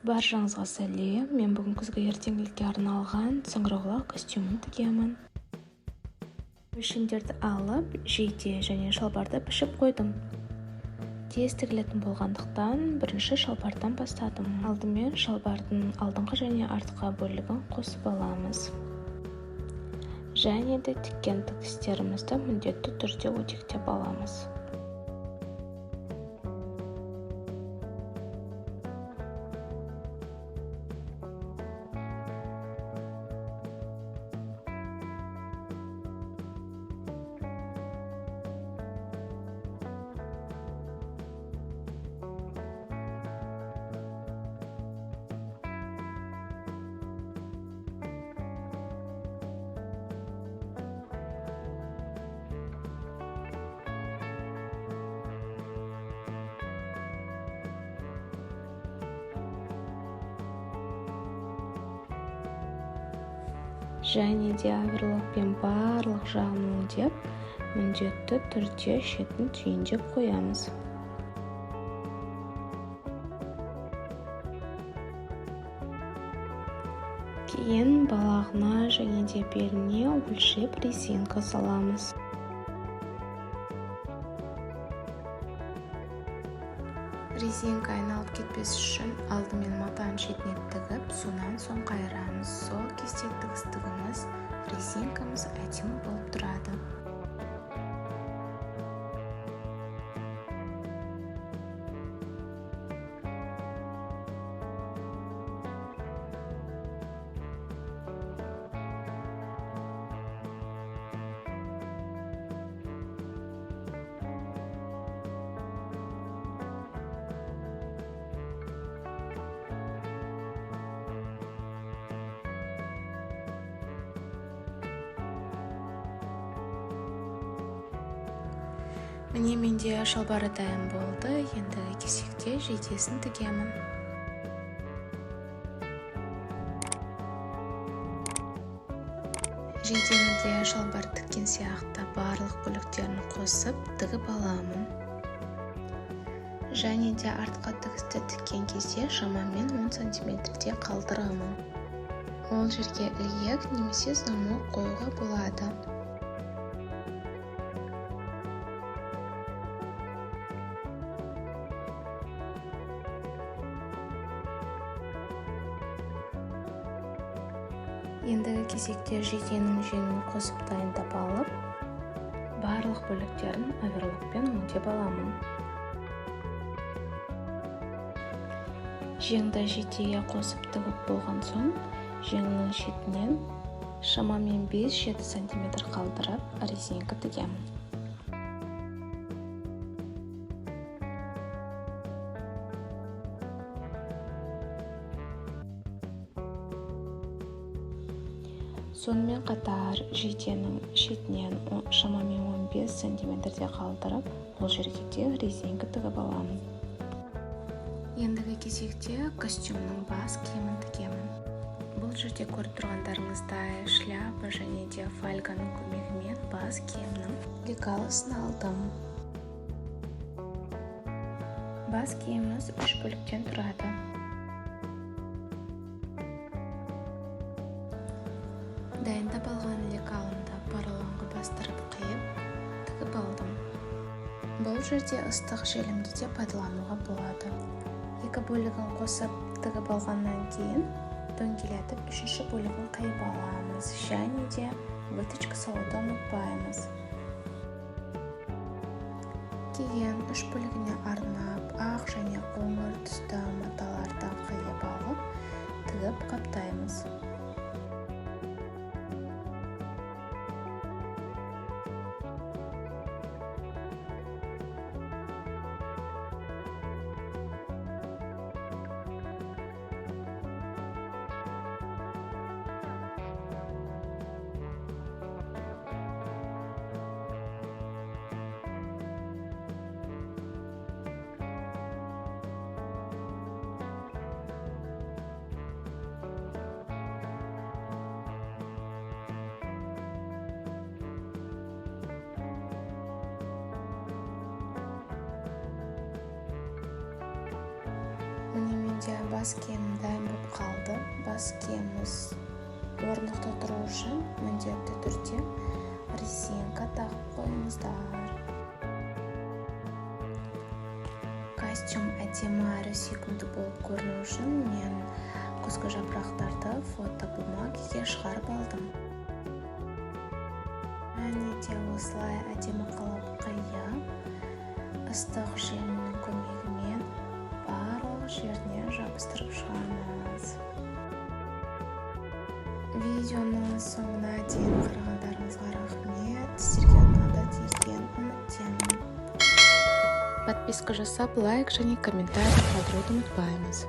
Баршаңызға сәлем. Мен бүгін күзгі ертеңгілікке арналған саңырауқұлақ костюмын тігемін. Өлшемдерді алып, жейде және шалбарды пішіп қойдым. Тез тігілетін болғандықтан бірінші шалбардан бастадым. Алдымен шалбардың алдыңғы және артқы бөлігін қосып аламыз. Және де тіккен тігістерімізді міндетті түрде өтектеп аламыз. Және де оверлокпен барлық жағын өңдеп, міндетті түрде шетін түйіндеп қоямыз. Кейін балағына және де беліне өлшеп резинка саламыз. Резинка айналып кетпес үшін алдымен матаның шетіне тігіп, сонан соң қайырамыз. Сол кезде тігістігіміз, резинкамыз әдемі болып тұрады. Міне менде шалбары дайын болды, енді кесекте жейдесін тігемін. Жейдені де шалбар тіккен сияқты барлық бөліктерін қосып тігіп аламын. Және де артқа тігісті тіккен кезде шамамен 10 см қалдырамын. Ол жерге ілгек немесе замок қоюға болады. Ендігі кезекте жейденің жеңін қосып дайындап алып, барлық бөліктерін оверлокпен өңдеп аламын. Жеңді жейдеге қосып тігіп болған соң, жеңнің шетінен шамамен 5-7 см қалдырып, резинка тігемін. Сонымен қатар жейденің шетінен шамамен 15 см қалдырып, бұл жерге де резинка тігіп аламын. Ендігі кезекте костюмның бас киімін тігемін. Бұл жерде көріп тұрғандарыңыздай шляпа және де фольганың көмегімен бас киімнің лекалысын алдым. Бас киіміміз 3 бөліктен тұрады. Дайындап алған лекалымды поролонға бастырып қиып, тігіп алдым. Бұл жерде ыстық желімді де пайдалануға болады. 2 бөлігін қосып тігіп алғаннан кейін дөңгелетіп 3-ші бөлігін қиып аламыз. Және де выточка салуды ұмытпаймыз. Кейін 3 бөлігіне арнап, ақ және қоңыр түсті маталарды қиып алып, тігіп қаптаймыз. менде бас киімім дайын болып қалды. Бас киіміміз орнықты тұру үшін міндетті түрде резинка тағып қойыңыздар. Костюм әдемі әрі сүйкімді болып көріну үшін мен күзгі жапырақтарды фотобумагеге шығарып алдым. Және де осылай әдемі қылып қиып, ыстық желінің көмегімен барлық жеріне жабыстырып шығамыз. Видеоны соңына дейін қарағандарыңызға рахмет. Сіздерге ұнады деген үміттемін. Подписка жасап, лайк және комментарий қалдыруды ұмытпаймыз.